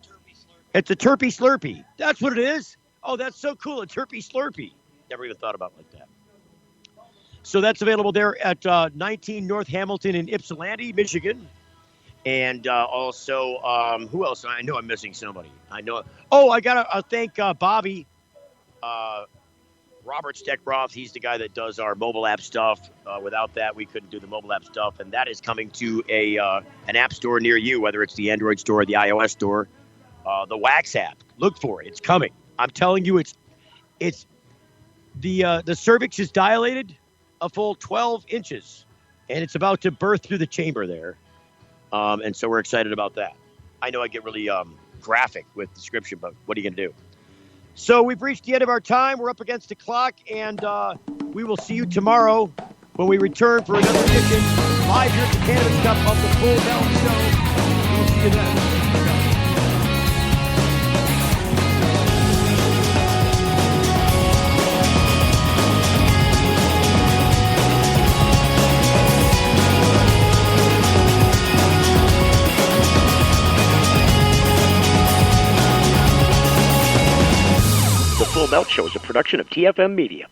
It's a Terpy Slurpee. That's what it is. Oh, that's so cool, a Terpy Slurpee. Never even thought about it like that. So that's available there at 19 North Hamilton in Ypsilanti, Michigan. And also, who else? I know I'm missing somebody. I know. Oh, I got to thank Bobby, Robert Steckroth. He's the guy that does our mobile app stuff. Without that, we couldn't do the mobile app stuff. And that is coming to an app store near you, whether it's the Android store or the iOS store. The Wax app. Look for it. It's coming. I'm telling you, it's the cervix is dilated a full 12 inches, and it's about to birth through the chamber there. And so we're excited about that. I know I get really graphic with description, but what are you going to do? So we've reached the end of our time. We're up against the clock, and we will see you tomorrow when we return for another edition live here at the Cannabis Cup of the Full Belt Show. We'll see you then. The Full Belt Show is a production of TFM Media.